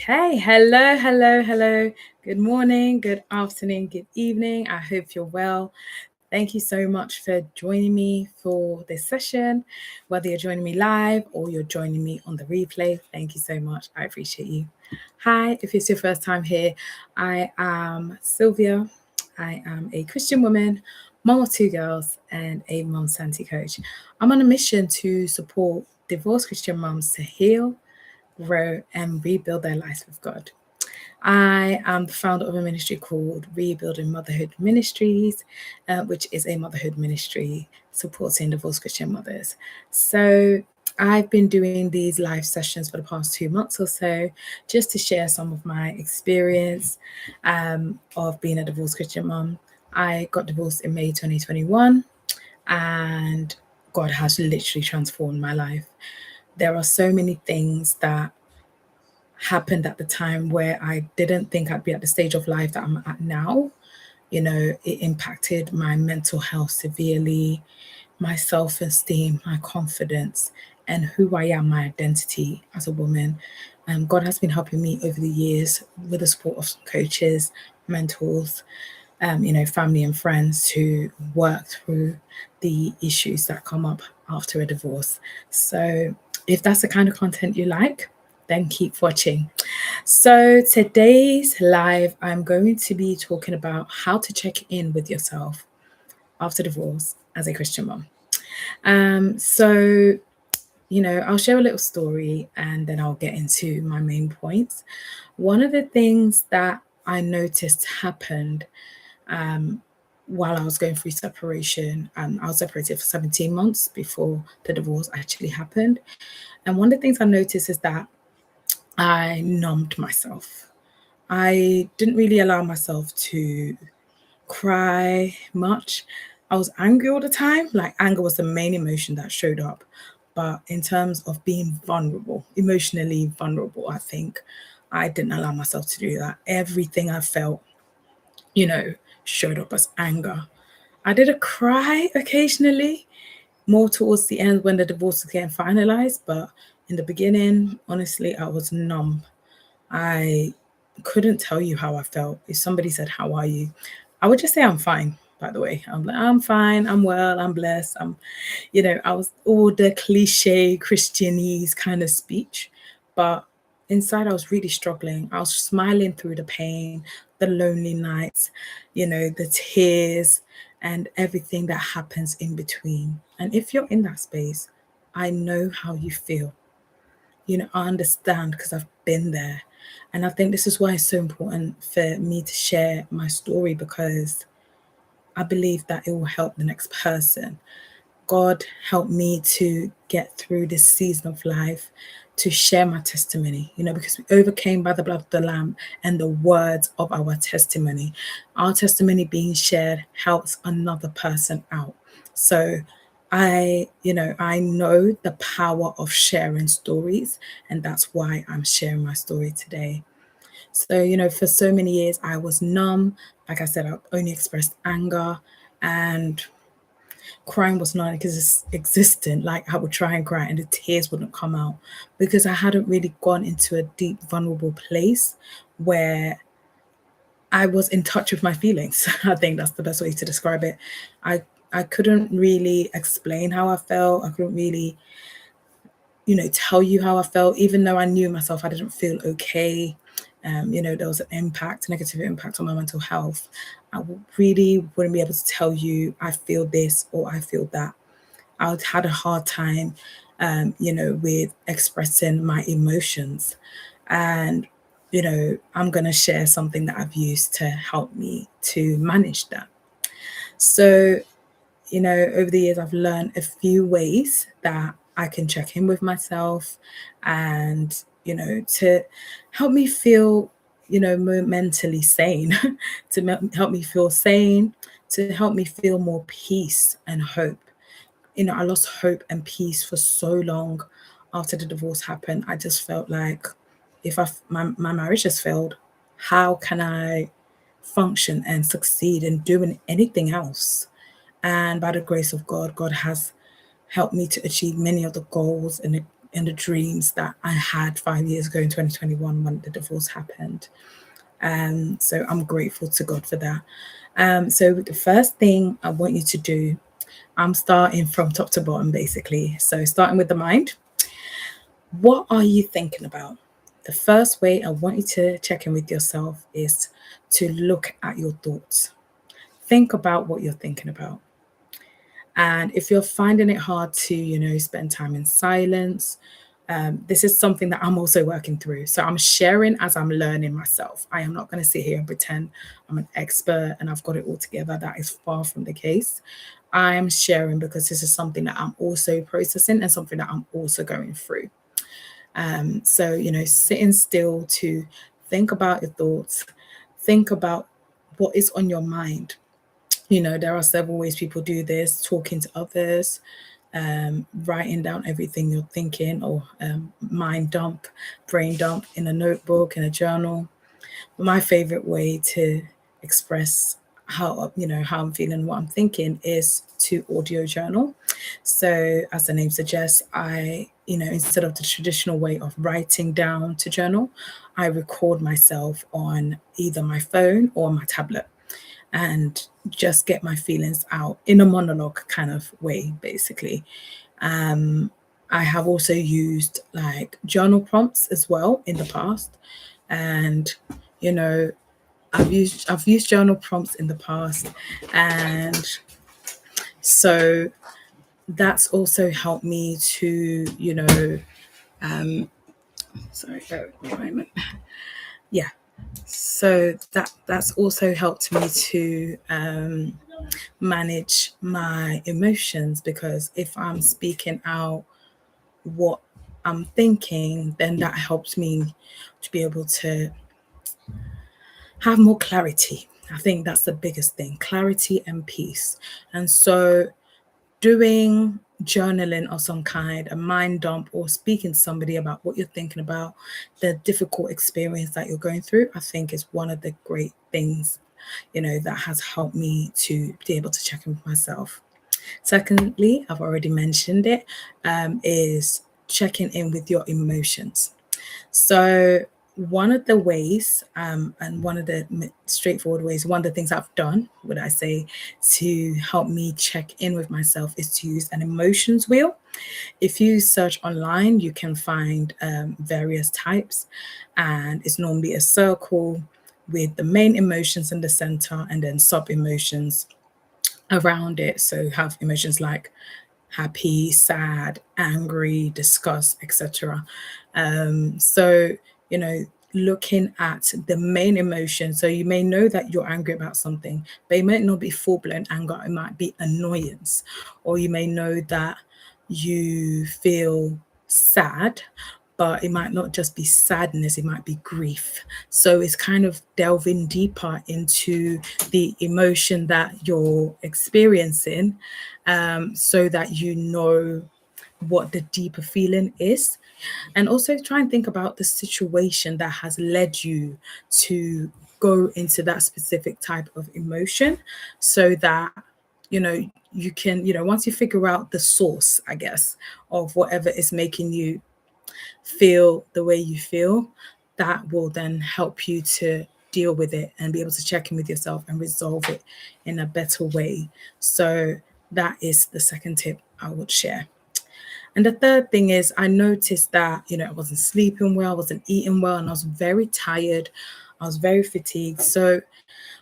Okay, hello. Good morning, good afternoon, good evening. I hope you're well. Thank you so much for joining me for this session. Whether you're joining me live or you're joining me on the replay, thank you so much. I appreciate you. Hi, if it's your first time here, I am Sylvia. I am a Christian woman, mom of two girls, and a mom Santi coach. I'm on a mission to support divorced Christian moms to heal, grow, and rebuild their lives with God. I am the founder of a ministry called Rebuilding Motherhood Ministries, which is a motherhood ministry supporting divorced Christian mothers. So I've been doing these live sessions for the past 2 months or so, just to share some of my experience of being a divorced Christian mom. I got divorced in May 2021, and God has literally transformed my life. There are so many things that happened at the time where I didn't think I'd be at the stage of life that I'm at now. It impacted my mental health severely, my self esteem, my confidence, and who I am, my identity as a woman. God has been helping me over the years with the support of some coaches, mentors, family and friends to work through the issues that come up after a divorce. So, if that's the kind of content you like, then keep watching. So, today's live, I'm going to be talking about how to check in with yourself after divorce as a Christian mom. I'll share a little story and then I'll get into my main points. One of the things that I noticed happened while I was going through separation, I was separated for 17 months before the divorce actually happened. And one of the things I noticed is that I numbed myself. I didn't really allow myself to cry much. I was angry all the time. Like, anger was the main emotion that showed up. But in terms of being vulnerable, emotionally vulnerable, I think I didn't allow myself to do that. Everything I felt, showed up as anger. I did a cry occasionally, more towards the end when the divorce was getting finalized. But in the beginning, honestly, I was numb. I couldn't tell you how I felt. If somebody said, "How are you?" I would just say, "I'm fine." By the way, I'm like, "I'm fine. I'm well. I'm blessed." I was all the cliche Christianese kind of speech, but inside I was really struggling. I was smiling through the pain, the lonely nights, the tears, and everything that happens in between. And if you're in that space, I know how you feel. I understand because I've been there. And I think this is why it's so important for me to share my story, because I believe that it will help the next person. God helped me to get through this season of life, to share my testimony, because we overcame by the blood of the Lamb and the words of our testimony. Our testimony being shared helps another person out. So I know the power of sharing stories, and that's why I'm sharing my story today. So, for so many years, I was numb. Like I said, I only expressed anger, and crying was not existent. Like, I would try and cry and the tears wouldn't come out because I hadn't really gone into a deep, vulnerable place where I was in touch with my feelings. I think that's the best way to describe it. I I couldn't really explain how I felt. I couldn't really, tell you how I felt, even though I knew myself I didn't feel okay. There was an impact, negative impact on my mental health. Really wouldn't be able to tell you I feel this or I feel that. I had a hard time, with expressing my emotions. And, I'm going to share something that I've used to help me to manage that. So, over the years, I've learned a few ways that I can check in with myself and, to help me feel, more mentally sane, to help me feel sane, to help me feel more peace and hope. I lost hope and peace for so long after the divorce happened. I just felt like if my marriage has failed, how can I function and succeed in doing anything else? And by the grace of God, God has helped me to achieve many of the goals and in the dreams that I had 5 years ago in 2021 when the divorce happened. So I'm grateful to God for that. So the first thing I want you to do, I'm starting from top to bottom basically. So starting with the mind, what are you thinking about? The first way I want you to check in with yourself is to look at your thoughts. Think about what you're thinking about. And if you're finding it hard to, spend time in silence, this is something that I'm also working through. So I'm sharing as I'm learning myself. I am not going to sit here and pretend I'm an expert and I've got it all together. That is far from the case. I am sharing because this is something that I'm also processing and something that I'm also going through. So, sitting still to think about your thoughts, think about what is on your mind. There are several ways people do this: talking to others, writing down everything you're thinking, or mind dump, brain dump in a notebook, in a journal. But my favorite way to express how I'm feeling, what I'm thinking, is to audio journal. So as the name suggests, I instead of the traditional way of writing down to journal, I record myself on either my phone or my tablet and just get my feelings out in a monologue kind of way, basically. um, I have also used like journal prompts as well in the past, and you know I've used journal prompts in the past, and so that's also helped me to sorry, bear with me a moment. Yeah, so that's also helped me to manage my emotions, because if I'm speaking out what I'm thinking, then that helps me to be able to have more clarity. I think that's the biggest thing: clarity and peace. And so doing journaling of some kind, a mind dump, or speaking to somebody about what you're thinking about, the difficult experience that you're going through, I think is one of the great things, that has helped me to be able to check in with myself. Secondly, I've already mentioned it, is checking in with your emotions. So one of the ways, and one of the straightforward ways, one of the things I've done, would I say, to help me check in with myself is to use an emotions wheel. If you search online, you can find various types, and it's normally a circle with the main emotions in the center and then sub emotions around it. So have emotions like happy, sad, angry, disgust, etc. So, you know, looking at the main emotion. So you may know that you're angry about something, but it might not be full blown anger. It might be annoyance, or you may know that you feel sad, but it might not just be sadness, it might be grief. So it's kind of delving deeper into the emotion that you're experiencing, so that you know what the deeper feeling is. And also try and think about the situation that has led you to go into that specific type of emotion, so that you can, once you figure out the source, I guess, of whatever is making you feel the way you feel, that will then help you to deal with it and be able to check in with yourself and resolve it in a better way. So that is the second tip I would share. And the third thing is, I noticed that, I wasn't sleeping well, I wasn't eating well, and I was very tired. I was very fatigued. So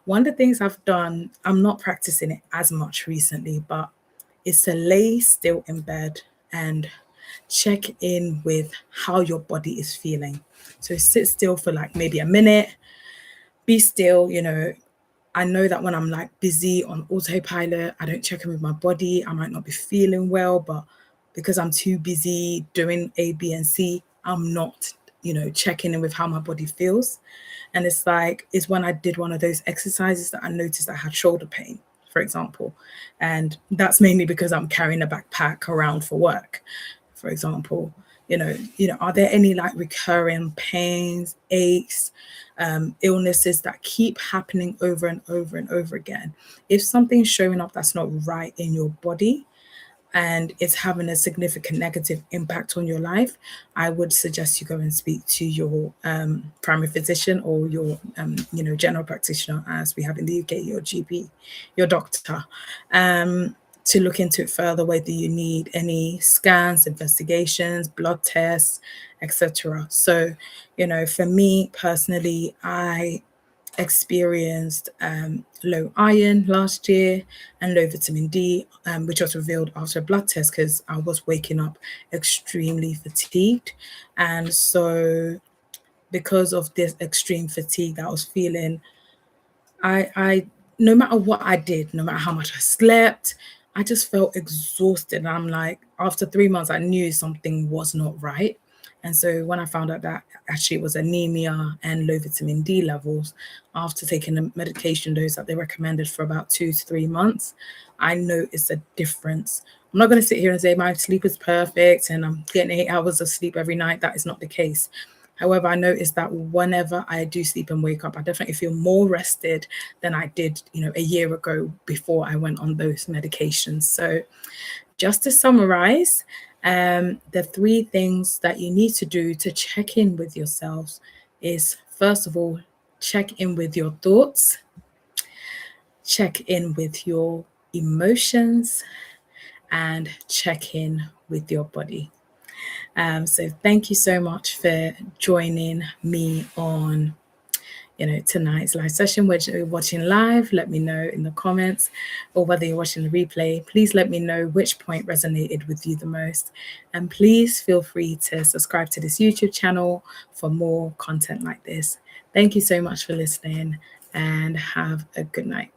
one of the things I've done, I'm not practicing it as much recently, but is to lay still in bed and check in with how your body is feeling. So sit still for like maybe a minute, be still. I know that when I'm like busy on autopilot, I don't check in with my body. I might not be feeling well, but because I'm too busy doing A, B, and C, I'm not, checking in with how my body feels. And it's when I did one of those exercises that I noticed I had shoulder pain, for example. And that's mainly because I'm carrying a backpack around for work, for example. Are there any like recurring pains, aches, illnesses that keep happening over and over and over again? If something's showing up that's not right in your body, and it's having a significant negative impact on your life, I would suggest you go and speak to your primary physician or your, general practitioner, as we have in the UK, your GP, your doctor, to look into it further, whether you need any scans, investigations, blood tests, etc. So, for me personally, I experienced low iron last year and low vitamin D, which was revealed after a blood test because I was waking up extremely fatigued. And so, because of this extreme fatigue that I was feeling, I no matter what I did, no matter how much I slept, I just felt exhausted. And I'm like, after 3 months, I knew something was not right. And so when I found out that actually it was anemia and low vitamin D levels, after taking the medication dose that they recommended for about 2 to 3 months, I noticed a difference. I'm not going to sit here and say my sleep is perfect and I'm getting 8 hours of sleep every night. That is not the case. However, I noticed that whenever I do sleep and wake up, I definitely feel more rested than I did, a year ago before I went on those medications. So just to summarize, the 3 things that you need to do to check in with yourselves is, first of all, check in with your thoughts, check in with your emotions, and check in with your body. So thank you so much for joining me on tonight's live session. Whether you're watching live, let me know in the comments, or whether you're watching the replay, please let me know which point resonated with you the most. And please feel free to subscribe to this YouTube channel for more content like this. Thank you so much for listening, and have a good night.